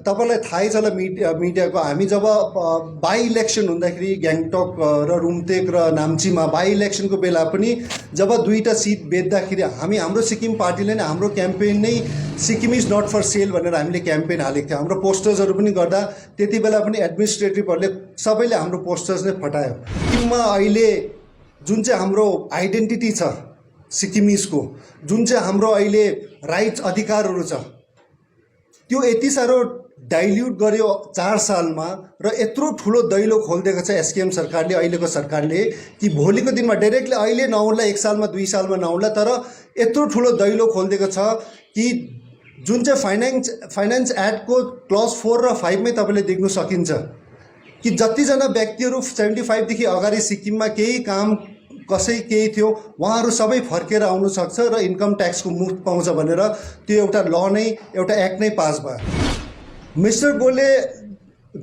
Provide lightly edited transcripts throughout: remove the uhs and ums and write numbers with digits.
तपाईलाई थाहै छ होला मिडियाको हामी जब बाई इलेक्सन हुँदाखेरि ग्याङटक र रुम्तेक र नाम्चीमा बाई इलेक्सनको बेला पनि जब 2टा सिट बेच्दाखेरि हाम्रो सिक्किम पार्टीले नै हाम्रो क्याम्पेन नै Sikkim is not for sale भनेर हामीले क्याम्पेन हालेको थियो। हाम्रो पोस्टर्सहरू पनि गर्दा त्यति बेला पनि एडमिनिस्ट्रेटिभहरूले सबैले हाम्रो पोस्टर्स नै फटायो। सिक्किममा अहिले जुन चाहिँ हाम्रो आइडेन्टिटी छ सिक्किमिजको, जुन चाहिँ हाम्रो अहिले राइट्स अधिकारहरू छ, त्यो यति साह्रो डाइल्युट गर्यो 4 सालमा र यत्रो ठुलो दैलो खोलिदिएको छ एसकेएम सरकारले, अहिलेको सरकारले, कि भोलिको दिनमा डाइरेक्टली अहिले नहुन्ला, 1 सालमा 2 सालमा नहुन्ला, तर यत्रो ठुलो दैलो खोलिदिएको छ कि जुन चाहिँ फाइनेन्स एक्टको क्लज 4 र 5 मै तपाईँले देख्न सकिन्छ कि जतिजना व्यक्तिहरू 75 देखि अगाडि सिक्किममा केही काम कसै केही थियो उहाँहरू सबै फर्केर आउनु सक्छ र इन्कम ट्याक्सको मुफ्त पाउँछ भनेर त्यो एउटा ल नै, एउटा एक्ट नै पास भयो। मिस्टर गोले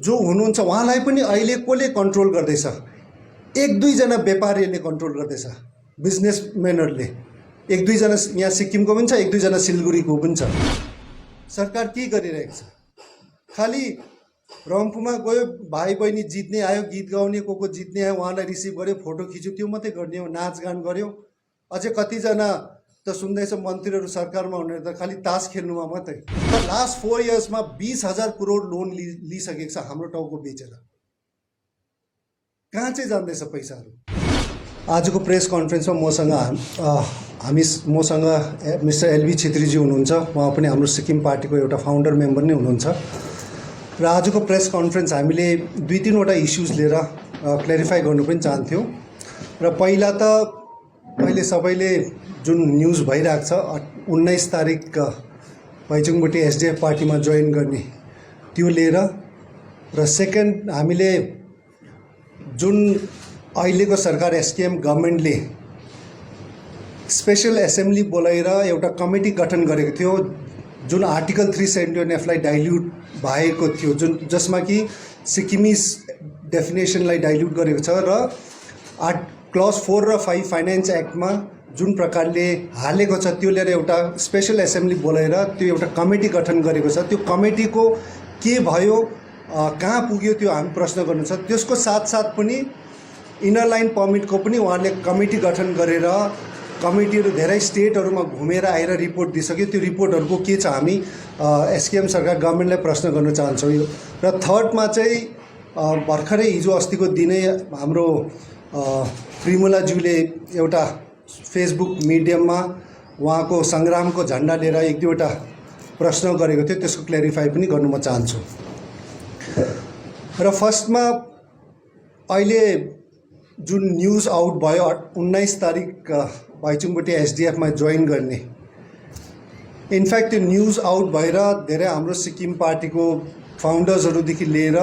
जो हुनुहुन्छ उहाँलाई पनि अहिले कसले कन्ट्रोल गर्दैछ? 1-2 जना व्यापारीहरूले कन्ट्रोल गर्दैछ, बिजनेसम्यानहरूले। 1-2 जना यहाँ सिक्किमको पनि छ, 1-2 जना सिलगढीको पनि छ। सरकार के गरिरहेको छ? खालि रम्फूमा गयो, भाइ बहिनी जित्ने आयो, गीत गाउने को जित्ने आयो, उहाँलाई रिसिभ गर्यो, फोटो खिच्यो, त्यो मात्रै गर्ने हो, नाचगान गर्यो। अझै कतिजना त सुन्दैछ मन्त्रीहरू सरकारमा हुने त खालि तास खेल्नुमा मात्रै। लास्ट 4 इयर्समा 20,000 करोड लोन लिइसकेको छ हाम्रो टाउको बेचेर। कहाँ चाहिँ जाँदैछ पैसाहरू? आजको प्रेस कन्फरेन्समा मसँग मिस्टर एलबी छेत्रीजी हुनुहुन्छ। उहाँ पनि हाम्रो सिक्किम पार्टीको एउटा फाउन्डर मेम्बर नै हुनुहुन्छ। र आजको प्रेस कन्फरेन्स हामीले 2-3 वटा इस्युज लिएर क्ल्यारिफाई गर्नु पनि चाहन्थ्यौँ। र पहिला त अहिले सबैले जुन न्युज भइरहेको छ 19 तारिक भाइचुङबोटे एसडिएफ पार्टीमा जोइन गर्ने, त्यो लिएर, र सेकेन्ड हामीले जुन अहिलेको सरकार एसकेएम गभर्मेन्टले स्पेशल एसेम्ब्ली बोलाएर एउटा कमिटी गठन गरेको थियो जुन आर्टिकल 371F लाई डाइल्युट भएको थियो, जसमा कि सिक्किमिज डेफिनेसनलाई डाइल्युट गरेको छ र क्लज 4 र 5 फाइनेन्स एक्टमा जुन प्रकारले हालेको छ त्यो लिएर एउटा स्पेशल एसेम्ब्ली बोलाएर त्यो एउटा कमिटी गठन गरेको छ। त्यो कमिटीको के भयो, कहाँ पुग्यो, त्यो हामी प्रश्न गर्नु छ। त्यसको साथसाथ पनि इनर लाइन पर्मिटको पनि उहाँले कमिटी गठन गरेर कमिटीहरू धेरै स्टेटहरूमा घुमेर आएर रिपोर्ट दिइसक्यो। त्यो रिपोर्टहरूको के छ हामी एसकेएम सरकार गभर्मेन्टलाई प्रश्न गर्न चाहन्छौँ। र थर्डमा चाहिँ भर्खरै हिजो अस्तिको दिनै हाम्रो प्रिमुलाज्यूले एउटा फेसबुक मिडियममा उहाँको सङ्ग्रामको झन्डा लिएर 1-2 वटा प्रश्न गरेको थियो, त्यसको क्ल्यारिफाई पनि गर्नु म चाहन्छु। र फर्स्टमा अहिले जुन न्युज आउट भयो 19 तारिक भाइचुङबोटे एसडिएफमा जोइन गर्ने, इनफ्याक्ट त्यो न्युज आउट भएर धेरै हाम्रो सिक्किम पार्टीको फाउन्डर्सहरूदेखि लिएर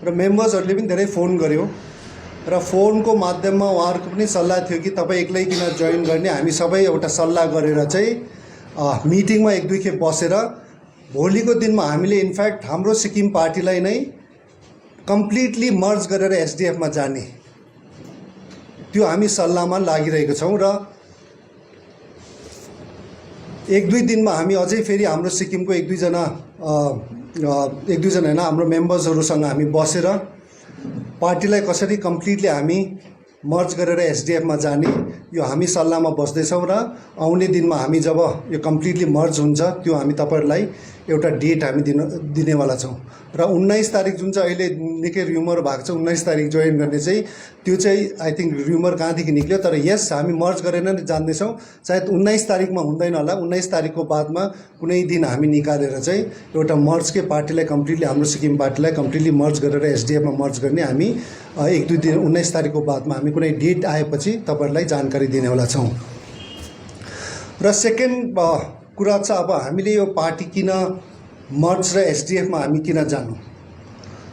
र मेम्बर्सहरूले पनि धेरै फोन गर्यो र फोनको माध्यममा उहाँहरूको पनि सल्लाह थियो कि तपाईँ एक्लै किन जोइन गर्ने, हामी सबै एउटा सल्लाह गरेर चाहिँ मिटिङमा 1-2 खेप बसेर भोलिको दिनमा हामीले इनफ्याक्ट हाम्रो सिक्किम पार्टीलाई नै कम्प्लिटली मर्ज गरेर एसडिएफमा जाने त्यो हामी सल्लाहमा लागिरहेको छौँ। र 1-2 दिनमा हामी अझै फेरि हाम्रो सिक्किमको 1-2 जना होइन, हाम्रो मेम्बर्सहरूसँग हामी बसेर पार्टीलाई कसरी कम्प्लिटली हामी मर्ज गरेर एसडिएफमा जाने यो हामी सल्लाहमा बस्दैछौँ। र आउने दिनमा हामी जब यो कम्प्लिटली मर्ज हुन्छ त्यो हामी तपाईँहरूलाई एउटा डेट हामी दिनेवाला छौँ। र 19 तारिक जुन चाहिँ अहिले निकै र्युमर भएको छ 19 तारिक जोइन गर्ने चाहिँ, त्यो चाहिँ आई थिङ्क र्युमर कहाँदेखि निक्ल्यो, तर यस हामी मर्ज गरेर नै जान्दैछौँ। सायद 19 तारिकमा हुँदैन होला, 19 तारिकको बादमा कुनै दिन हामी निकालेर चाहिँ एउटा मर्जकै पार्टीलाई कम्प्लिटली, हाम्रो सिक्किम पार्टीलाई कम्प्लिटली मर्ज गरेर एसडिएफमा मर्ज गर्ने हामी 1-2 दिन 19 तारिकको बादमा हामी कुनै डेट आएपछि तपाईँहरूलाई जानकारी दिनेवाला छौँ। र सेकेन्ड कुरा छ, अब हामीले यो पार्टी किन मर्ज र एसडिएफमा हामी किन जानु।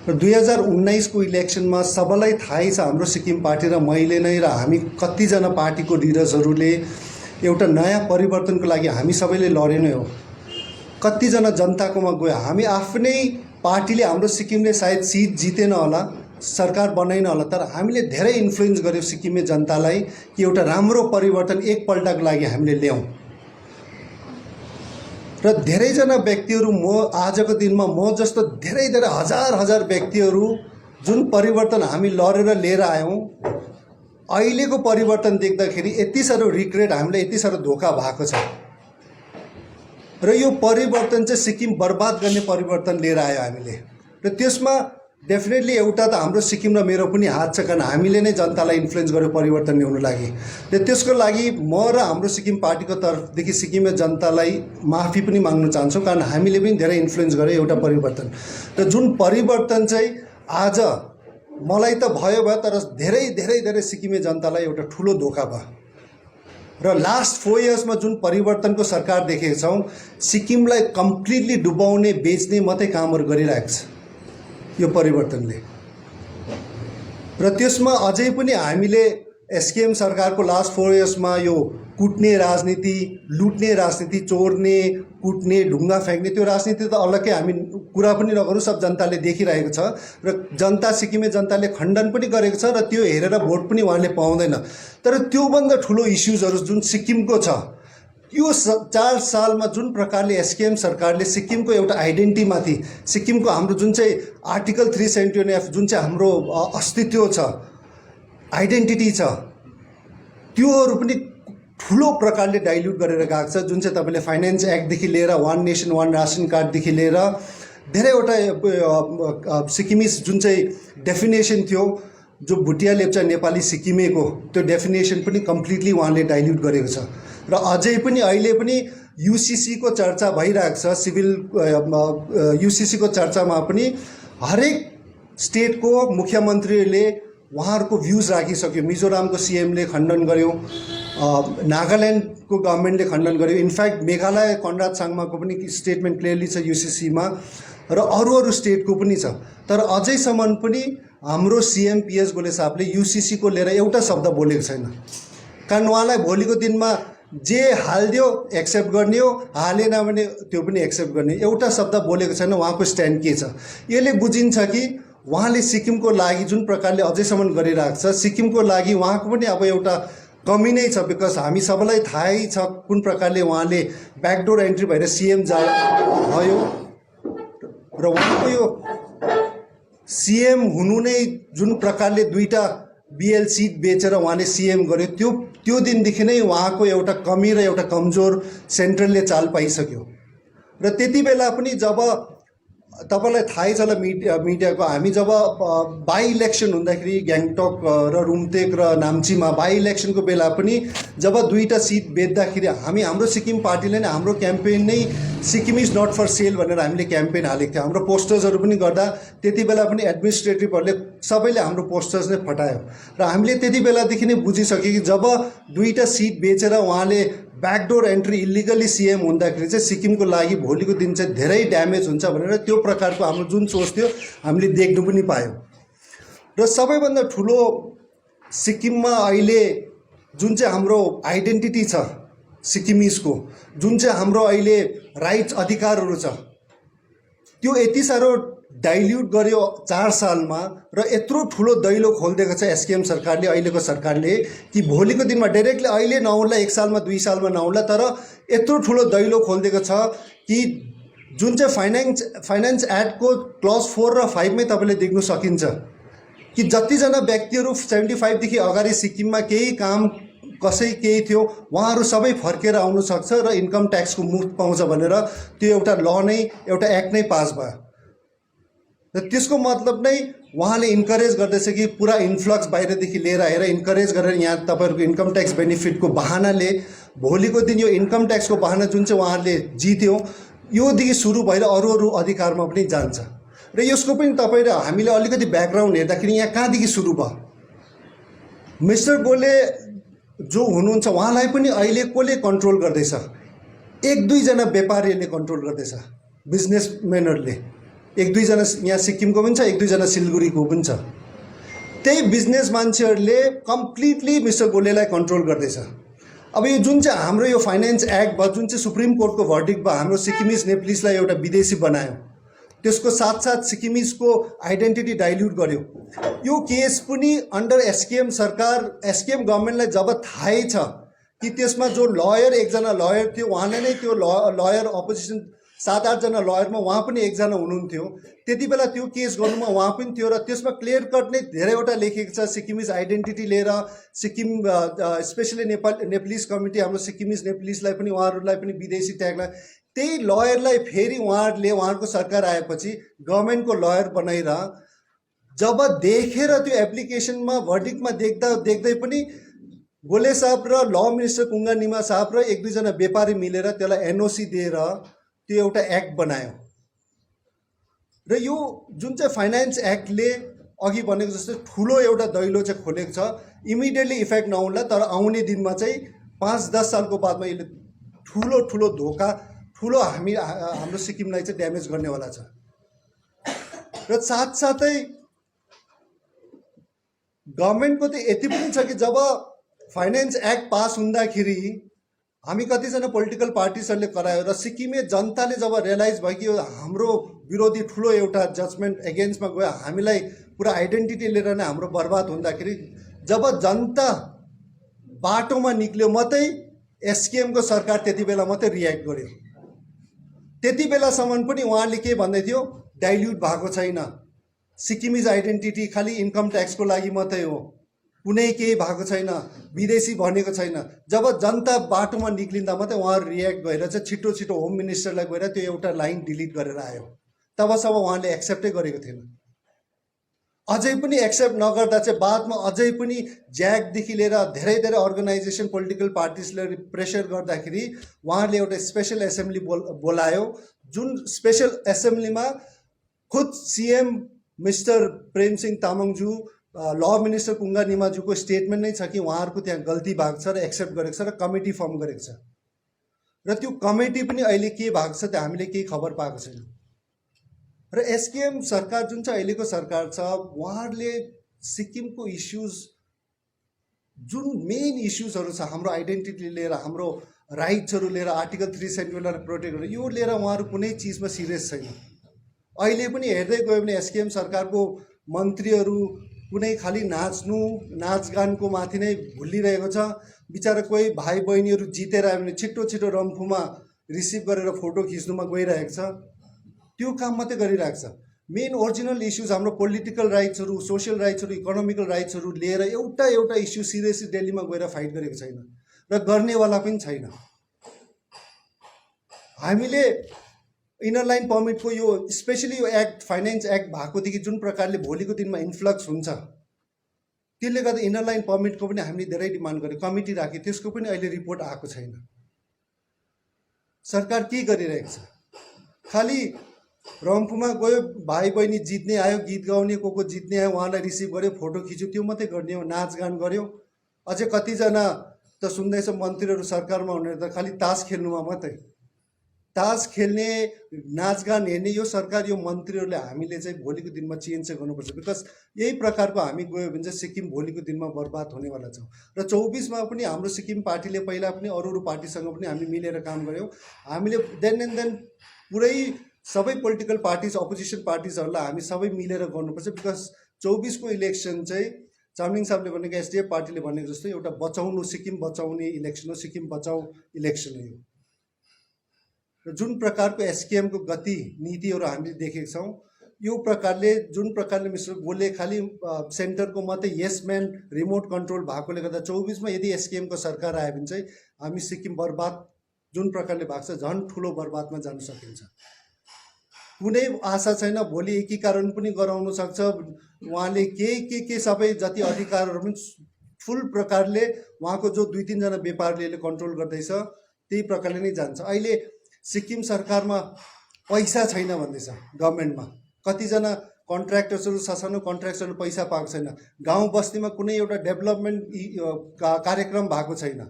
र 2019 को इलेक्सनमा सबैलाई थाहै छ हाम्रो सिक्किम पार्टी र मैले नै र हामी कतिजना पार्टीको लिडर्सहरूले एउटा नयाँ परिवर्तनको लागि हामी सबैले लडे नै हो। कतिजना जनताकोमा गयो, हामी आफ्नै पार्टीले हाम्रो सिक्किमले सायद सिट जितेन होला, सरकार बनाइन होला, तर हामीले धेरै इन्फ्लुएन्स गर्यो सिक्किमे जनतालाई कि एउटा राम्रो परिवर्तन एकपल्टको लागि हामीले ल्याउँ। र धेरैजना व्यक्तिहरू म आजको दिनमा म जस्तो धेरै धेरै हजार व्यक्तिहरू जुन परिवर्तन हामी लडेर लिएर आयौँ, अहिलेको परिवर्तन देख्दाखेरि यति साह्रो रिग्रेट, हामीलाई यति साह्रो धोका भएको छ। र यो परिवर्तन चाहिँ सिक्किम बर्बाद गर्ने परिवर्तन लिएर आयो हामीले। र त्यसमा डेफिनेटली एउटा त हाम्रो सिक्किम र मेरो पनि हात छ, कारण हामीले नै जनतालाई इन्फ्लुएन्स गर्यो परिवर्तन ल्याउनु लागि। र त्यसको लागि म र हाम्रो सिक्किम पार्टीको तर्फदेखि सिक्किमे जनतालाई माफी पनि माग्न चाहन्छौँ, कारण हामीले पनि धेरै इन्फ्लुएन्स गर्यो एउटा परिवर्तन। र जुन परिवर्तन चाहिँ आज मलाई त भयो, तर धेरै धेरै धेरै सिक्किमे जनतालाई एउटा ठुलो धोका भयो। र लास्ट 4 इयर्समा जुन परिवर्तनको सरकार देखेका छौँ, सिक्किमलाई कम्प्लिटली डुबाउने बेच्ने मात्रै कामहरू गरिरहेको छ यो परिवर्तनले। र त्यसमा अझै पनि हामीले एसकेएम सरकारको लास्ट 4 इयर्समा यो कुट्ने राजनीति, लुट्ने राजनीति, चोर्ने, कुट्ने, ढुङ्गा फ्याँक्ने त्यो राजनीति त अलग्गै हामी कुरा पनि नगरौँ, सब जनताले देखिरहेको छ। र जनता, सिक्किमे जनताले खण्डन पनि गरेको छ र त्यो हेरेर भोट पनि उहाँले पाउँदैन। तर त्योभन्दा ठुलो इस्युजहरू जुन सिक्किमको छ, यो 4 सालमा जुन प्रकारले एसकेएम सरकारले सिक्किमको एउटा आइडेन्टिटीमाथि, सिक्किमको हाम्रो जुन चाहिँ आर्टिकल 371F जुन चाहिँ हाम्रो अस्तित्व छ, आइडेन्टिटी छ, त्योहरू पनि ठुलो प्रकारले डाइल्युट गरेर गएको छ। जुन चाहिँ तपाईँले फाइनेन्स एक्टदेखि लिएर वान नेसन वान रासन कार्डदेखि लिएर धेरैवटा सिक्किमिस जुन चाहिँ डेफिनेसन थियो, जो भुटिया लेप्चा नेपाली सिक्किमेको, त्यो डेफिनेसन पनि कम्प्लिटली उहाँले डाइल्युट गरेको छ। र अझै पनि अहिले पनि युसीसीको चर्चा भइरहेको छ। सिभिल युसीसीको चर्चामा पनि हरेक स्टेटको मुख्यमन्त्रीले उहाँहरूको भ्युज राखिसक्यो। मिजोरामको सीएमले खण्डन गर्यो, नागाल्यान्डको गभर्मेन्टले खण्डन गर्यो, इनफ्याक्ट मेघालय कन्राड साङमाको पनि स्टेटमेन्ट क्लियरली छ युसीसीमा, र अरू स्टेटको पनि छ। तर अझैसम्म पनि हाम्रो सीएम पीएस गोले साहबले युसीसीको लिएर एउटा शब्द बोलेको छैन। कारण उहाँलाई भोलिको दिनमा जे हालिदियो एक्सेप्ट गर्ने हो, हालेन भने त्यो पनि एक्सेप्ट गर्ने, एउटा शब्द बोलेको छैन। उहाँको स्ट्यान्ड के छ यसले बुझिन्छ कि उहाँले सिक्किमको लागि जुन प्रकारले अझैसम्म गरिरहेको छ, सिक्किमको लागि उहाँको पनि अब एउटा कमी नै छ। बिकज हामी सबैलाई थाहै छ कुन प्रकारले उहाँले ब्याकडोर एन्ट्री भएर सीएम भयो, र उहाँको यो सीएम हुनु नै जुन प्रकारले 2टा बीएल सिट बेचेर उहाँले सीएम गर्यो, त्यो दिनदेखि नै उहाँको एउटा कमी र एउटा कमजोर सेन्ट्रलले चाल पाइसक्यो। र त्यति बेला पनि जब तपाईँलाई थाहै छ होला मिडियाको, हामी जब बाई इलेक्सन हुँदाखेरि ग्याङटक र रुम्तेक र नाम्चीमा बाई इलेक्सनको बेला पनि जब 2टा सिट बेच्दाखेरि हाम्रो सिक्किम पार्टीले नै हाम्रो क्याम्पेन नै Sikkim is not for sale भनेर हामीले क्याम्पेन हालेको थियो। हाम्रो पोस्टर्सहरू पनि गर्दा त्यति बेला पनि एडमिनिस्ट्रेटिभहरूले सबैले हाम्रो पोस्टर्स नै फटायो। र हामीले त्यति बेलादेखि नै बुझिसक्यो कि जब 2टा सिट बेचेर उहाँले ब्याकडोर एन्ट्री इलिगली सीएम हुँदाखेरि चाहिँ सिक्किमको लागि भोलिको दिन चाहिँ धेरै ड्यामेज हुन्छ भनेर त्यो प्रकारको हाम्रो जुन सोच थियो हामीले देख्नु पनि पायौँ। र सबैभन्दा ठुलो सिक्किममा अहिले जुन चाहिँ हाम्रो आइडेन्टिटी छ सिक्किमिसको, जुन चाहिँ हाम्रो अहिले राइट्स अधिकारहरू छ, त्यो यति साह्रो डाइल्युट गर्यो 4 सालमा, र यत्रो ठुलो दैलो खोलिदिएको छ एसकेएम सरकारले, अहिलेको सरकारले, कि भोलिको दिनमा डाइरेक्टली अहिले नहुला, 1 सालमा 2 सालमा नहुला, तर यत्रो ठुलो दैलो खोलिदिएको छ कि जुन चाहिँ फाइनेन्स एक्टको क्लज 4 र 5 मै तपाईँले देख्न सकिन्छ कि जतिजना व्यक्तिहरू 75 देखि अगाडि सिक्किममा केही काम कसै केही थियो, उहाँहरू सबै फर्केर आउनु सक्छ र इन्कम ट्याक्सको मुफ्त पाउँछ भनेर त्यो एउटा ल नै, एउटा एक्ट नै पास भयो। र त्यसको मतलब नै उहाँले इन्करेज गर्दैछ कि पुरा इन्फ्लक्स बाहिरदेखि लिएर आएर इन्करेज गरेर यहाँ तपाईँहरूको इन्कम ट्याक्स बेनिफिटको बहानाले भोलिको दिन यो इन्कम ट्याक्सको बहाना जुन चाहिँ उहाँहरूले जित्यो, योदेखि सुरु भएर अरू अधिकारमा पनि जान्छ। र यसको पनि तपाईँ र हामीले अलिकति ब्याकग्राउन्ड हेर्दाखेरि यहाँ कहाँदेखि सुरु भयो, मिस्टर गोले जो हुनुहुन्छ उहाँलाई पनि अहिले कसले कन्ट्रोल गर्दैछ? 1-2 जना व्यापारीहरूले कन्ट्रोल गर्दैछ, बिजनेसम्यानहरूले। 1-2 जना यहाँ सिक्किमको पनि छ, 1-2 जना सिलगढीको पनि छ। त्यही बिजनेस मान्छेहरूले कम्प्लिटली मिस्टर गोलेलाई कन्ट्रोल गर्दैछ। अब यो जुन चाहिँ हाम्रो यो फाइनेन्स एक्ट भयो, जुन चाहिँ सुप्रिम कोर्टको भर्डिक्ट भयो, हाम्रो सिक्किमिस नेप्लिसलाई एउटा विदेशी बनायो, त्यसको साथसाथ सिक्किमिसको आइडेन्टिटी डाइल्युट गर्यो। यो केस पनि अन्डर एसकेएम सरकार, एसकेएम गभर्मेन्टलाई जब थाहै छ कि त्यसमा जो लयर एकजना लयर थियो उहाँले नै त्यो लयर अपोजिसन 7-8 जना लयरमा उहाँ पनि एकजना हुनुहुन्थ्यो। त्यति बेला त्यो केस गर्नुमा उहाँ पनि थियो र त्यसमा क्लियर कट नै धेरैवटा लेखेको छ सिक्किमिज आइडेन्टिटी लिएर सिक्किम स्पेसली नेप्लिज कमिटी हाम्रो सिक्किमिज नेप्लिजलाई पनि उहाँहरूलाई पनि विदेशी ट्यागलाई त्यही लयरलाई फेरि उहाँहरूले उहाँहरूको सरकार आएपछि गभर्मेन्टको लयर बनाएर जब देखेर त्यो एप्लिकेसनमा भर्डिक्टमा देख्दै पनि गोले साहब र ल मिनिस्टर कुङ्गा निमा साहब र 1-2 जना व्यापारी मिलेर त्यसलाई एनओसी दिएर त्यो एउटा एक्ट बनायो र यो जुन चाहिँ फाइनेन्स एक्टले अघि भनेको जस्तो ठुलो एउटा दैलो चाहिँ खोलेको छ। इमिडिएटली इफेक्ट नहुन्ला तर आउने दिनमा चाहिँ 5-10 सालको बादमा यसले ठुलो ठुलो धोका ठुलो हाम्रो सिक्किमलाई चाहिँ ड्यामेज गर्नेवाला छ। र साथसाथै गभर्मेन्टको त यति पनि छ कि जब फाइनेन्स एक्ट पास हुँदाखेरि हामी कतिजना पोलिटिकल पार्टिजहरूले करायो र सिक्किमे जनताले जब रियलाइज भयो कि हाम्रो विरोधी ठुलो एउटा जजमेन्ट एगेन्स्टमा गयो हामीलाई पुरा आइडेन्टिटी लिएर नै हाम्रो बर्बाद हुँदाखेरि जब जनता बाटोमा निक्ल्यो मात्रै एसकेएमको सरकार त्यति बेला मात्रै रियाक्ट गर्यो। त्यति बेलासम्म पनि उहाँले के भन्दै थियो डाइल्युट भएको छैन, सिक्किमिज आइडेन्टिटी खालि इन्कम ट्याक्सको लागि मात्रै हो, कुनै केही भएको छैन, विदेशी भनेको छैन। जब जनता बाटोमा निक्लिँदा मात्रै उहाँहरू रियाक्ट भएर चाहिँ छिटो छिटो होम मिनिस्टरलाई गएर त्यो एउटा लाइन डिलिट गरेर आयो। तबसम्म उहाँले एक्सेप्टै गरेको थिएन। अझै पनि एक्सेप्ट नगर्दा चाहिँ बादमा अझै पनि ज्याकदेखि लिएर धेरै धेरै अर्गनाइजेसन पोलिटिकल पार्टिजले प्रेसर गर्दाखेरि उहाँले एउटा स्पेसल एसेम्ब्ली बोलायो। जुन स्पेसल एसेम्ब्लीमा खुद सिएम मिस्टर प्रेमसिंह तामाङज्यू ल मिनिस्टर कुङ्गा निमाज्यूको स्टेटमेन्ट नै छ कि उहाँहरूको त्यहाँ गल्ती भएको छ र एक्सेप्ट गरेको छ र कमिटी फर्म गरेको छ र त्यो कमिटी पनि अहिले के भएको छ त्यो हामीले केही खबर पाएको छैन। र एसकेएम सरकार जुन चाहिँ अहिलेको सरकार छ उहाँहरूले सिक्किमको इस्युज जुन मेन इस्युजहरू छ हाम्रो आइडेन्टिटी लिएर हाम्रो राइट्सहरू लिएर आर्टिकल 371 प्रोटेक्ट गरेर यो लिएर उहाँहरू कुनै चिजमा सिरियस छैन। अहिले पनि हेर्दै गयो भने एसकेएम सरकारको मन्त्रीहरू कुनै खालि नाचगानको माथि नै भुलिरहेको छ। बिचरा कोही भाइ बहिनीहरू जितेर आयो भने छिटो छिटो रम्फूमा रिसिभ गरेर फोटो खिच्नुमा गइरहेको छ, त्यो काम मात्रै गरिरहेको छ। मेन ओरिजिनल इस्युज हाम्रो पोलिटिकल राइट्सहरू, सोसियल राइट्सहरू, इकोनोमिकल राइट्सहरू लिएर एउटा इस्यु सिरियसली दिल्लीमा गएर फाइट गरेको छैन र गर्नेवाला पनि छैन। हामीले इनर लाइन पर्मिटको यो स्पेसली यो एक्ट फाइनेन्स एक्ट भएकोदेखि जुन प्रकारले भोलिको दिनमा इन्फ्लक्स हुन्छ त्यसले गर्दा इनर लाइन पर्मिटको पनि हामीले धेरै डिमान्ड गर्यो, कमिटी राख्यो, त्यसको पनि अहिले रिपोर्ट आएको छैन। सरकार के गरिरहेको छ? खालि रम्फूमा गयो, भाइ बहिनी जित्ने आयो, गीत गाउने को जित्ने आयो, उहाँलाई रिसिभ गर्यो, फोटो खिच्यो, त्यो मात्रै गर्ने हो, नाचगान गर्यो। अझै कतिजना त सुन्दैछ मन्त्रीहरू सरकारमा हुने त खालि तास खेल्नुमा मात्रै, तास खेल्ने नाचगान हेर्ने यो सरकार यो मन्त्रीहरूले हामीले चाहिँ भोलिको दिनमा चेन्ज चाहिँ गर्नुपर्छ। बिकज यही प्रकारको हामी गयो भने चाहिँ सिक्किम भोलिको दिनमा बर्बाद हुनेवाला छ। र 24मा पनि हाम्रो सिक्किम पार्टीले पहिला पनि अरू पार्टीसँग पनि हामी मिलेर काम गऱ्यौँ। हामीले देन पुरै सबै पोलिटिकल पार्टिज अपोजिसन पार्टिजहरूलाई हामी सबै मिलेर गर्नुपर्छ। बिकज 24को इलेक्सन चाहिँ चामलिङ साहबले भनेको एसडिएफ पार्टीले भनेको जस्तो एउटा बचाउनु सिक्किम बचाउने इलेक्सन हो, सिक्किम बचाउ इलेक्सन हो। र जुन प्रकारको एसकेएमको गति नीतिहरू हामीले देखेका छौँ, यो प्रकारले जुन प्रकारले मिस्टर गोले खालि सेन्टरको मात्रै यस म्यान रिमोट कन्ट्रोल भएकोले गर्दा 24मा यदि एसकेएमको सरकार आयो भने चाहिँ हामी सिक्किम बर्बाद जुन प्रकारले भएको छ झन् ठुलो बर्बादमा जान सकिन्छ। कुनै आशा छैन, भोलि एकीकरण पनि गराउन सक्छ उहाँले, के सबै जति अधिकारहरू पनि फुल प्रकारले उहाँको जो 2-3 जना व्यापारीले कन्ट्रोल गर्दैछ त्यही प्रकारले नै जान्छ। अहिले सिक्किम सरकारमा पैसा छैन भन्दैछ गभर्मेन्टमा, कतिजना कन्ट्र्याक्टर्सहरू ससानो कन्ट्र्याक्टर्सहरू पैसा पाएको छैन, गाउँ बस्तीमा कुनै एउटा डेभलपमेन्ट कार्यक्रम भएको छैन,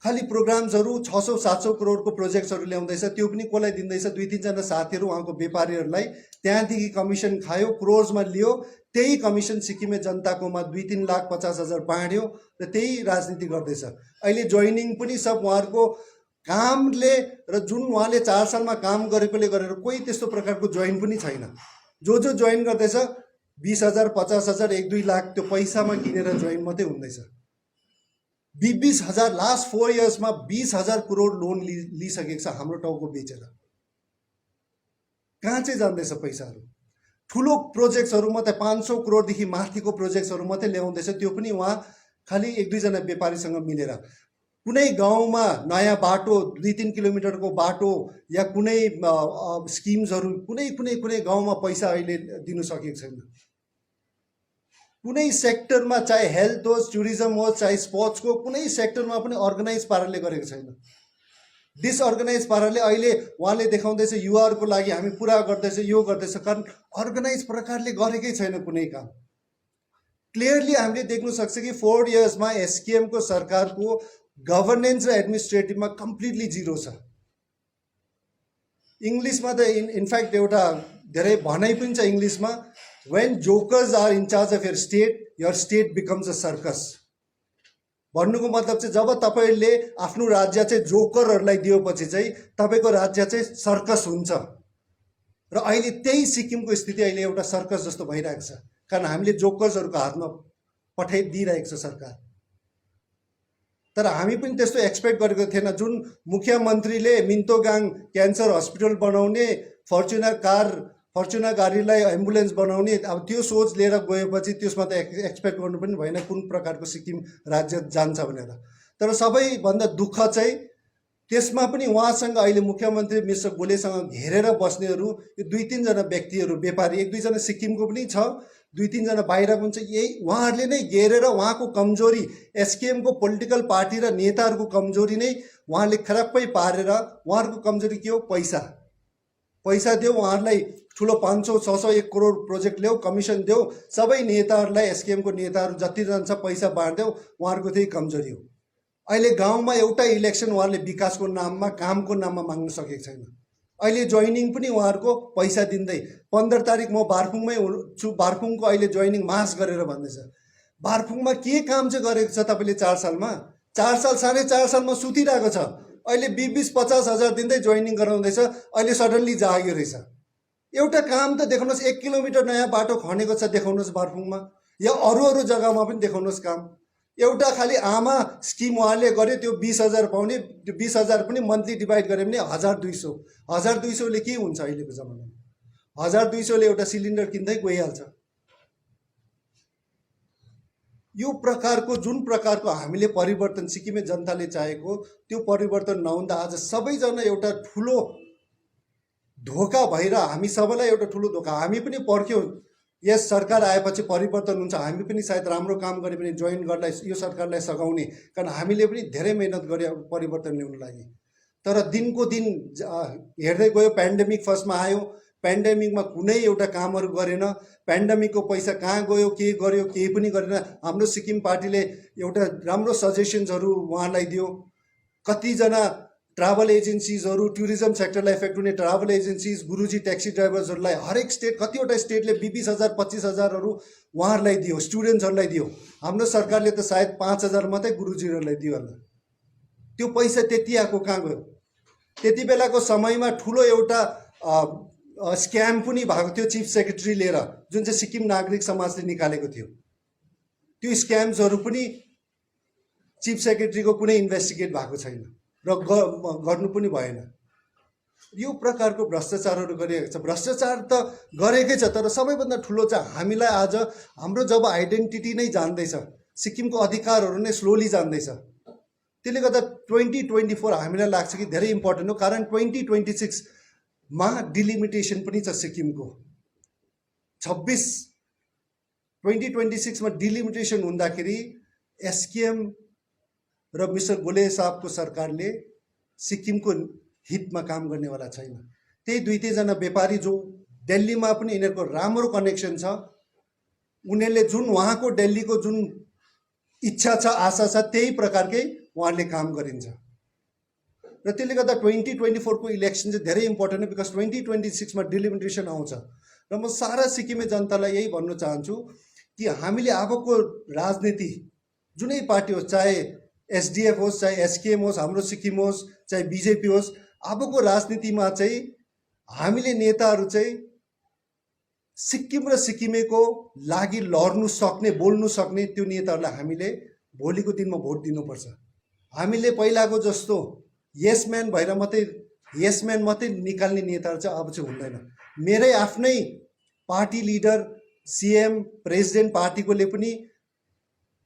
खालि प्रोग्राम्सहरू 600-700 करोडको प्रोजेक्ट्सहरू ल्याउँदैछ, त्यो पनि कसलाई दिँदैछ? 2-3 जना साथीहरू उहाँको व्यापारीहरूलाई त्यहाँदेखि कमिसन खायो, क्रोर्समा लियो, त्यही कमिसन सिक्किमे जनताकोमा 2-3 लाख 50,000 बाँड्यो र त्यही राजनीति गर्दैछ। अहिले जोइनिङ पनि सब उहाँहरूको कामले र जुन उहाँले 4 सालमा काम गरेकोले गरेर कोही त्यस्तो प्रकारको जोइन पनि छैन। जो जोइन गर्दैछ 20,000 50,000 1-2 लाख त्यो पैसामा किनेर जोइन मात्रै हुँदैछ। 20,000 लास्ट 4 इयर्समा 20,000 करोड लोन लिइसकेको छ हाम्रो टाउको बेचेर। कहाँ चाहिँ जाँदैछ पैसाहरू? ठुलो प्रोजेक्ट्सहरू मात्रै 500 करोडदेखि माथिको प्रोजेक्ट्सहरू मात्रै ल्याउँदैछ, त्यो पनि उहाँ खालि 1-2 जना व्यापारीसँग मिलेर। कुनै गाउँमा नयाँ बाटो 2-3 किलोमिटरको बाटो या कुनै स्किम्सहरू कुनै गाउँमा पैसा अहिले दिनु सकेको छैन। कुनै सेक्टरमा, चाहे हेल्थ होस्, टुरिज्म होस्, चाहे स्पोर्ट्सको कुनै सेक्टरमा पनि अर्गनाइज पाराले गरेको छैन। डिसअर्गनाइज पाराले अहिले उहाँले देखाउँदैछ युवाहरूको लागि हामी पुरा गर्दैछ, यो गर्दैछ, कारण अर्गनाइज प्रकारले गरेकै छैन कुनै काम। क्लियरली हामीले देख्न सक्छ कि 4 इयर्समा एसकेएमको सरकारको गभर्नेन्स र एडमिनिस्ट्रेटिभमा कम्प्लिटली जिरो छ। इङ्ग्लिसमा त इनफ्याक्ट एउटा धेरै भनाइ पनि छ इङ्ग्लिसमा, when jokers are in charge of your state becomes a circus। भन्नुको मतलब चाहिँ जब तपाईले आफ्नो राज्य चाहिँ जोकरहरूलाई दिएपछि चाहिँ तपाईको राज्य चाहिँ सर्कस हुन्छ। र अहिले त्यही सिक्किमको स्थिति अहिले एउटा सर्कस जस्तो भइरहेको छ, कारण हामीले जोकर्सहरूको हातमा पठाइदिइरहेको छ सरकार। तर हामी पनि त्यस्तो एक्सपेक्ट गरेको थिएन। जुन मुख्यमन्त्रीले मिन्तोगाङ क्यान्सर हस्पिटल बनाउने, फर्चुनर गाडीलाई एम्बुलेन्स बनाउने, अब त्यो सोच लिएर गएपछि त्यसमा त एक्सपेक्ट गर्नु पनि भएन कुन प्रकारको सिक्किम राज्य जान्छ भनेर। तर सबैभन्दा दुःख चाहिँ त्यसमा पनि उहाँसँग अहिले मुख्यमन्त्री मिस्टर गोलेसँग घेरेर बस्नेहरू यो 2-3 जना व्यक्तिहरू, व्यापारी, 1-2 जना सिक्किमको पनि छ, 2-3 जना बाहिरको पनि छ। यही उहाँहरूले नै घेरेर उहाँको कमजोरी, एसकेएमको पोलिटिकल पार्टी र नेताहरूको कमजोरी नै उहाँले खराबै पारेर, उहाँहरूको कमजोरी के हो? पैसा देऊ, उहाँहरूलाई ठुलो 500-600 1 करोड प्रोजेक्ट ल्याऊ, कमिसन देऊ, सबै नेताहरूलाई, एसकेएमको नेताहरू जति जान्छ पैसा बाँड्देऊ, उहाँहरूको त्यही कमजोरी हो। अहिले गाउँमा एउटा इलेक्सन उहाँहरूले विकासको नाममा, कामको नाममा माग्न सकेको छैन। अहिले जोइनिङ पनि उहाँहरूको पैसा दिँदै, 15 तारिक म बार्फुङमै छु, बार्फुङको अहिले जोइनिङ मास गरेर भन्दैछ। बार्फुङमा के काम चाहिँ गरेको छ तपाईँले 4 सालमा? 4 साल 4.5 सालमा सुतिरहेको छ। अहिले 20-50 हजार दिँदै जोइनिङ गराउँदैछ, अहिले सडनली जाग्यो रहेछ। एउटा काम त देखाउनुहोस्, 1 किलोमिटर नयाँ बाटो खनेको छ देखाउनुहोस् बार्फुङमा, या अरू जग्गामा पनि देखाउनुहोस् काम। एउटा खालि आमा स्किम उहाँले गर्यो, त्यो 20,000 पाउने, त्यो 20,000 पनि मन्थली डिभाइड गऱ्यो भने 1,200 ले के हुन्छ अहिलेको जमानामा? 1,200 ले एउटा सिलिन्डर किन्दै गइहाल्छ। यो प्रकारको जुन प्रकारको हामीले परिवर्तन सिक्किमे जनताले चाहेको त्यो परिवर्तन नहुँदा आज सबैजना एउटा ठुलो धोका भएर हामी सबैलाई एउटा ठुलो धोका। हामी पनि पर्ख्यौँ, यस सरकार आएपछि परिवर्तन हुन्छ, हामी पनि सायद राम्रो काम गरे पनि जोइन गर्दा यो सरकारलाई सघाउने, कारण हामीले पनि धेरै मेहनत गरे परिवर्तन ल्याउनु लागि। तर दिनको दिन हेर्दै गयो, पेन्डेमिक फर्स्टमा आयो, पेन्डेमिकमा कुनै एउटा कामहरू गरेन, पेन्डेमिकको पैसा कहाँ गयो, के गर्यो, केही पनि गरेन। हाम्रो सिक्किम पार्टीले एउटा राम्रो सजेसन्सहरू उहाँलाई दियो। कतिजना ट्राभल एजेन्सिजहरू, टुरिज्म सेक्टरलाई इफेक्ट हुने ट्राभल एजेन्सिज, गुरुजी ट्याक्सी ड्राइभर्सहरूलाई हरेक स्टेट, कतिवटा स्टेटले 20,000 25,000हरू उहाँहरूलाई दियो, स्टुडेन्ट्सहरूलाई दियो। हाम्रो सरकारले त सायद 5,000 मात्रै गुरुजीहरूलाई दियो होला। त्यो पैसा त्यति आएको कहाँ गयो? त्यति बेलाको समयमा ठुलो एउटा स्क्याम पनि भएको थियो चिफ सेक्रेटरी लिएर, जुन चाहिँ सिक्किम नागरिक समाजले निकालेको थियो। त्यो स्क्याम्सहरू पनि चिफ सेक्रेटरीको कुनै इन्भेस्टिगेट भएको छैन र गर्नु पनि भएन। यो प्रकारको भ्रष्टाचारहरू गरिएको छ। भ्रष्टाचार त गरेकै छ, तर सबैभन्दा ठुलो चाहिँ हामीलाई आज हाम्रो जब आइडेन्टिटी नै जान्दैछ, सिक्किमको अधिकारहरू नै स्लोली जान्दैछ, त्यसले गर्दा 2024 हामीलाई लाग्छ कि धेरै इम्पोर्टेन्ट हो। कारण 2026मा डिलिमिटेसन पनि छ सिक्किमको। 2026मा डिलिमिटेसन हुँदाखेरि एसकेएम र मिस्टर गोले साहबको सरकारले सिक्किमको हितमा काम गर्नेवाला छैन। त्यही 2-3 जना व्यापारी जो दिल्लीमा पनि यिनीहरूको राम्रो कनेक्सन छ, उनीहरूले जुन उहाँको दिल्लीको जुन इच्छा छ, आशा छ, त्यही प्रकारकै उहाँले काम गरिन्छ। र त्यसले गर्दा 2024को इलेक्सन चाहिँ धेरै इम्पोर्टेन्ट हो, बिकज 2026मा डिलिमिटेसन आउँछ। र म सारा सिक्किमे जनतालाई यही भन्न चाहन्छु कि हामीले अबको राजनीति जुनै पार्टी होस्, चाहे एसडिएफ होस्, चाहे एसकेएम होस्, हाम्रो सिक्किम होस्, चाहे बिजेपी होस्, अबको राजनीतिमा चाहिँ हामीले नेताहरू चाहिँ सिक्किम र सिक्किमेको लागि लड्नु सक्ने, बोल्नु सक्ने त्यो नेताहरूलाई हामीले भोलिको दिनमा भोट दिनुपर्छ। हामीले पहिलाको जस्तो यसम्यान भएर मात्रै यसम्यान मात्रै निकाल्ने नेताहरू चाहिँ अब चाहिँ हुँदैन। मेरै आफ्नै पार्टी लिडर सीएम प्रेसिडेन्ट पार्टीकोले पनि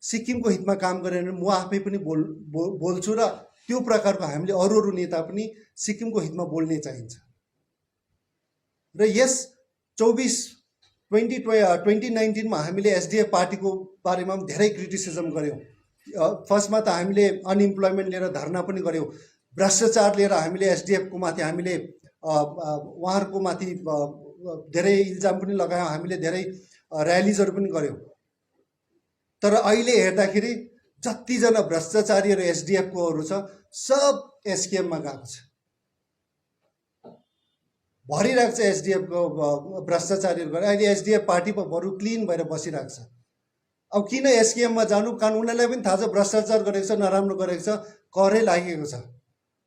सिक्किमको हितमा काम गरेन म आफै पनि बोल्छु र त्यो प्रकारको हामीले अरू नेता पनि सिक्किमको हितमा बोल्ने चाहिन्छ। र यस 2019 मा हामीले एसडीएफ पार्टीको बारेमा पनि धेरै क्रिटिसिजम गऱ्यौँ। फर्स्टमा त हामीले अनइम्प्लोइमेन्ट लिएर धरना पनि गऱ्यौँ, भ्रष्टाचार लिएर हामीले एसडीएफको माथि हामीले उहाँहरूको माथि धेरै इल्जाम पनि लगायौँ, हामीले धेरै र्यालिजहरू पनि गऱ्यौँ। तर अहिले हेर्दाखेरि जतिजना भ्रष्टाचारीहरू एसडीएफकोहरू छ सब एसकेएममा गएको छ, भरिरहेको छ एसडीएफको भ्रष्टाचारीहरू। अहिले एसडीएफ पार्टी बरु क्लिन भएर बसिरहेको छ। अब किन एसकेएममा जानु, कारण उनीहरूलाई पनि थाहा छ भ्रष्टाचार गरेको छ, नराम्रो गरेको छ, करै लागेको छ।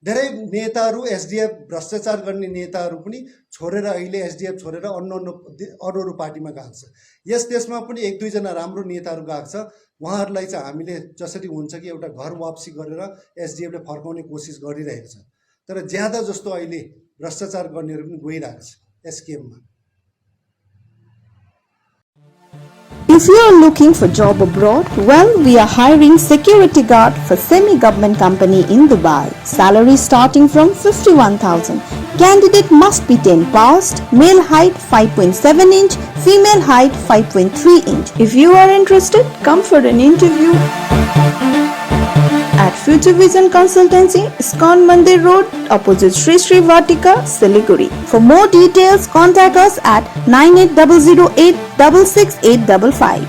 धेरै नेताहरू एसडीएफ भ्रष्टाचार गर्ने नेताहरू पनि छोडेर अहिले एसडीएफ छोडेर अरू पार्टीमा गएको छ। यस देशमा पनि 1-2 जना राम्रो नेताहरू गएको छ। उहाँहरूलाई चाहिँ हामीले जसरी हुन्छ कि एउटा घर वापसी गरेर एसडीएफले फर्काउने कोसिस गरिरहेको छ। तर ज्यादा जस्तो अहिले भ्रष्टाचार गर्नेहरू पनि गइरहेको छ एसकेएममा। If you are looking for job abroad, well, we are hiring security guard for semi-government company in Dubai. Salary starting from 51,000. Candidate must be 10 passed. Male height 5.7 inch, female height 5.3 inch. If you are interested, come for an interview at Future Vision Consultancy, ISKCON Mandir Road, opposite Sri Sri Vatika, Siliguri. For more details, contact us at 9800866855.